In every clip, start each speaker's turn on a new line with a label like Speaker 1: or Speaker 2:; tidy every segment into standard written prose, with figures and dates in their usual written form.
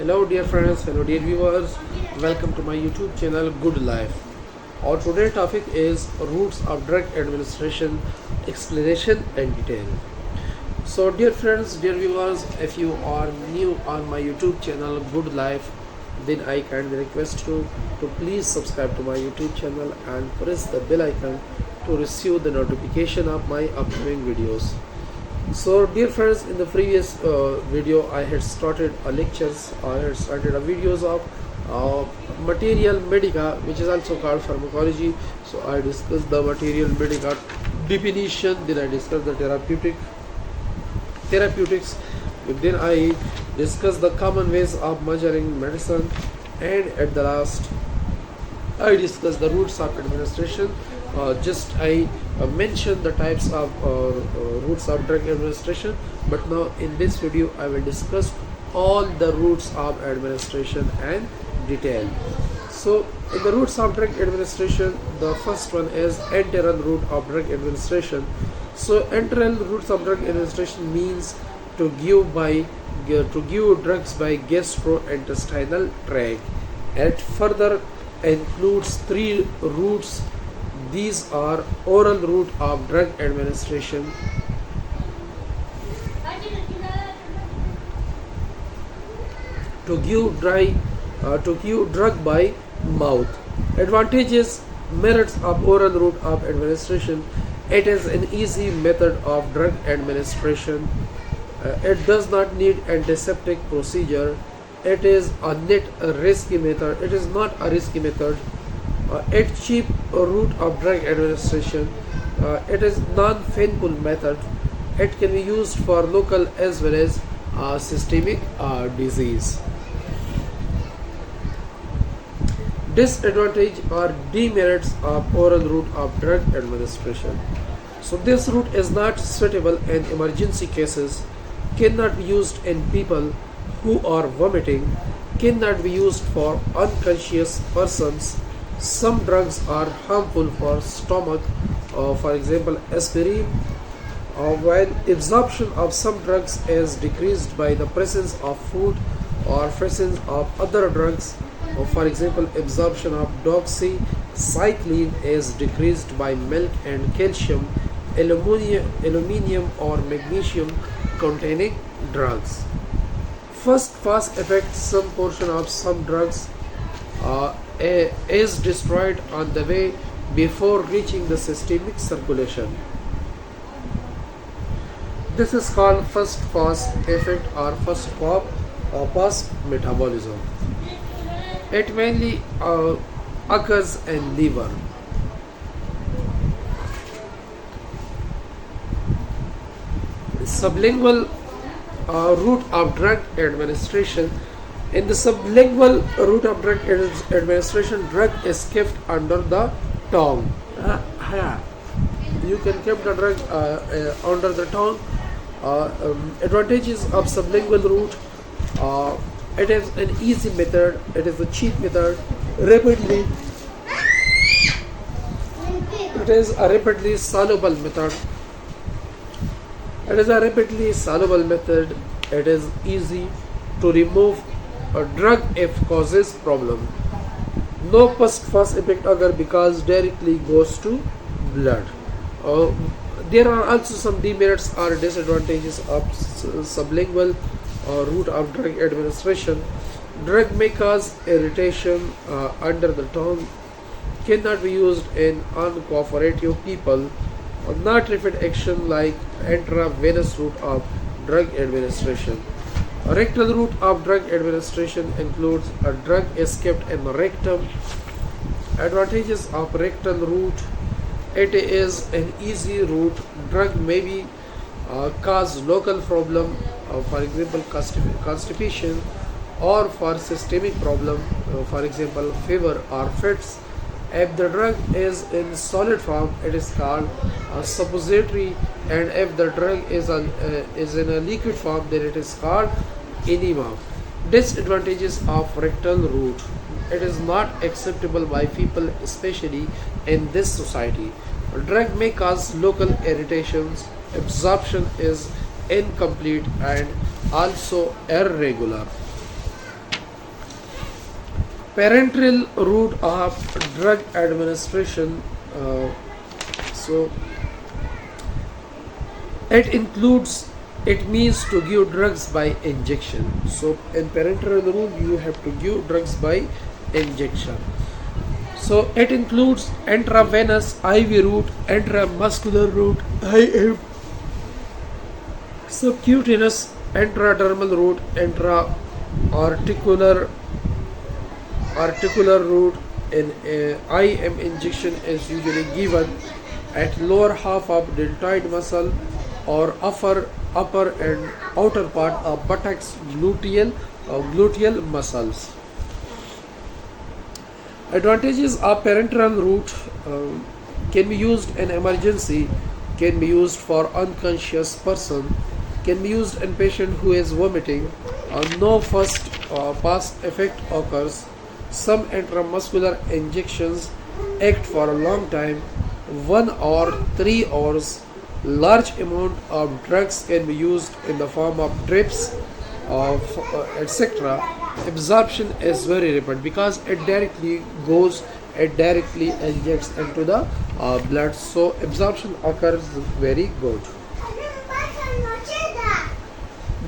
Speaker 1: Hello dear friends, hello dear viewers, welcome to my YouTube channel Good Life. Our today's topic is roots of drug administration, explanation and detail. So dear friends, dear viewers, if you are new on my YouTube channel Good Life, then I kindly request you to please subscribe to my YouTube channel and press the bell icon to receive the notification of my upcoming videos. So dear friends, in the previous video I had started a videos of material medica, which is also called pharmacology. So I discussed the material medica definition, then I discussed the therapeutics, then I discussed the common ways of measuring medicine, and at the last I discussed the routes of administration. I mentioned the types of routes of drug administration, but now in this video I will discuss all the routes of administration and detail. So in the routes of drug administration, the first one is enteral route of drug administration. So enteral routes of drug administration means to give drugs by gastrointestinal tract. It further includes three routes. These are oral route of drug administration, to give drug by mouth. Advantages, merits of oral route of administration: it is an easy method of drug administration. It does not need antiseptic procedure. It is a risky method. It is not a risky method. It's cheap route of drug administration. It is non-painful method. It can be used for local as well as systemic disease. Disadvantage or demerits of oral route of drug administration. So this route is not suitable in emergency cases, cannot be used in people who are vomiting, cannot be used for unconscious persons. Some drugs are harmful for stomach, for example aspirin, while absorption of some drugs is decreased by the presence of food or presence of other drugs. For example, absorption of doxycycline is decreased by milk and calcium, aluminium or magnesium containing drugs. First fast effect, some portion of some drugs is destroyed on the way before reaching the systemic circulation. This is called first fast effect or first pass metabolism. It mainly occurs in liver. Sublingual route of drug administration. In the sublingual route of drug administration, drug is kept under the tongue. You can keep the drug under the tongue. Advantages of sublingual route: it is an easy method, it is a cheap method, it is a rapidly soluble method. It is a rapidly soluble method. It is easy to remove a drug if causes problem. No first effect agar because directly goes to blood. There are also some demerits or disadvantages of sublingual route of drug administration. Drug may cause irritation under the tongue, cannot be used in uncooperative people, not rapid action like intravenous route of drug administration. A rectal route of drug administration includes a drug is kept in the rectum. Advantages of rectal route: it is an easy route. Drug may be cause local problem, for example constipation, or for systemic problem, for example fever or fits. If the drug is in solid form, it is called a suppository, and if the drug is in a liquid form, then it is called enema. Disadvantages of rectal route: it is not acceptable by people, especially in this society. A drug may cause local irritations, absorption is incomplete and also irregular. Parenteral route of drug administration. So it includes, it means to give drugs by injection. So in parenteral route you have to give drugs by injection. So it includes intravenous IV route, intramuscular route, IM, subcutaneous, intradermal route, articular route. In IM injection is usually given at lower half of deltoid muscle or upper and outer part of buttocks, gluteal muscles. Advantages of parenteral route: can be used in emergency, can be used for unconscious person, can be used in patient who is vomiting, no first pass effect occurs. Some intramuscular injections act for a long time, 1 or 3 hours. Large amount of drugs can be used in the form of drips, etc. Absorption is very rapid because it directly injects into the blood, so absorption occurs very good.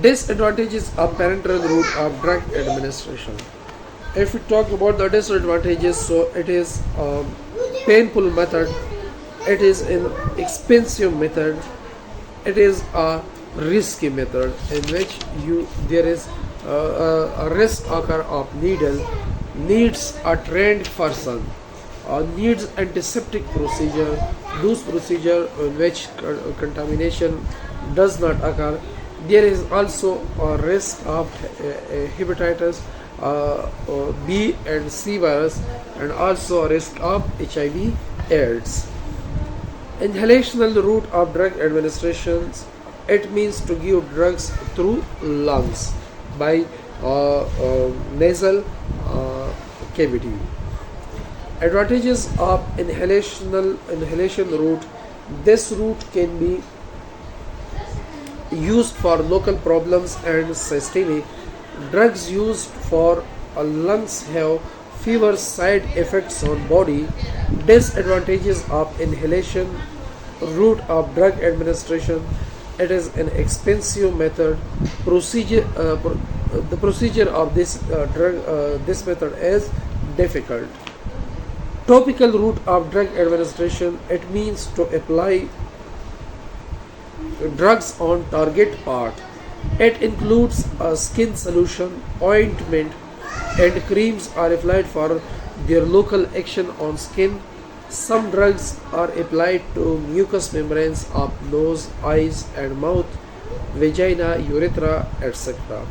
Speaker 1: Disadvantages of parenteral route of drug administration. If we talk about the disadvantages, so it is a painful method, it is an expensive method, it is a risky method in which there is a risk occur of needle, needs a trained person, needs antiseptic procedure, those procedure in which contamination does not occur. There is also a risk of hepatitis B and C virus, and also a risk of HIV AIDS. Inhalational route of drug administration, it means to give drugs through lungs by nasal cavity. Advantages of inhalation route: this route can be used for local problems and systemic. Drugs used for lungs have fewer side effects on body. Disadvantages of inhalation route of drug administration: it is an expensive method. The procedure of this method is difficult. Topical route of drug administration: it means to apply drugs on target part. It includes a skin solution, ointment, and creams are applied for their local action on skin. Some drugs are applied to mucous membranes of nose, eyes, and mouth, vagina, urethra, etc.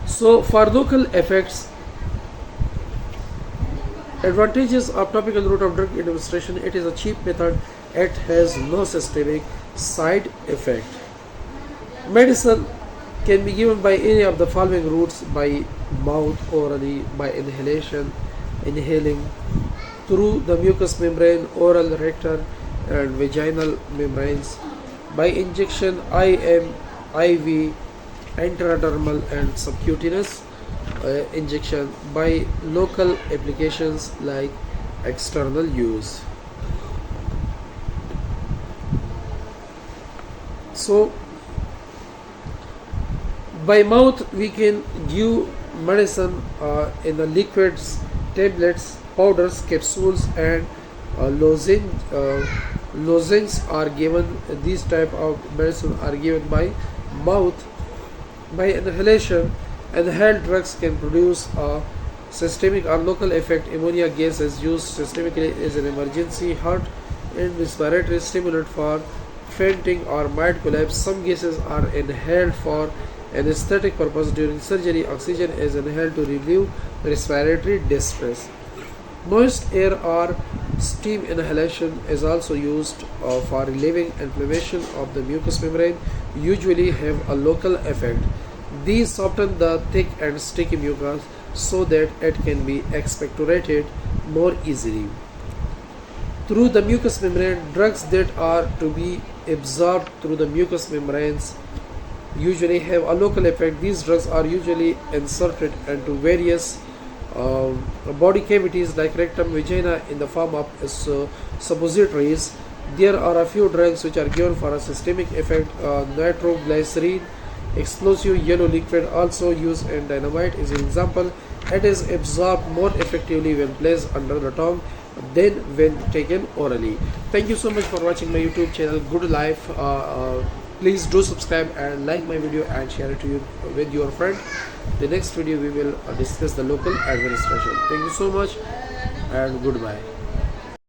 Speaker 1: So, for local effects, advantages of topical route of drug administration: it is a cheap method, it has no systemic side effect. Medicine can be given by any of the following routes: by mouth, orally, by inhaling, through the mucous membrane, oral, rectal, and vaginal membranes, by injection, IM, IV, intradermal, and subcutaneous injection, by local applications like external use. So by mouth we can give medicine in the liquids, tablets, powders, capsules, and lozenges are given. These type of medicine are given by mouth. By inhalation, inhaled drugs can produce a systemic or local effect. Ammonia gas is used systemically as an emergency heart and respiratory stimulant for fainting or mild collapse. Some gases are inhaled for anesthetic purpose. During surgery, oxygen is inhaled to relieve respiratory distress. Moist air or steam inhalation is also used for relieving inflammation of the mucous membrane, usually have a local effect. These soften the thick and sticky mucus so that it can be expectorated more easily. Through the mucous membrane, drugs that are to be absorbed through the mucous membranes usually have a local effect. These drugs are usually inserted into various body cavities like rectum, vagina in the form of suppositories. There are a few drugs which are given for a systemic effect. Nitroglycerin, explosive yellow liquid, also used in dynamite, is an example. It is absorbed more effectively when placed under the tongue than when taken orally. Thank you so much for watching my YouTube channel Good Life. Please do subscribe and like my video and share it to you with your friend. The next video we will discuss the local administration. Thank you so much and goodbye.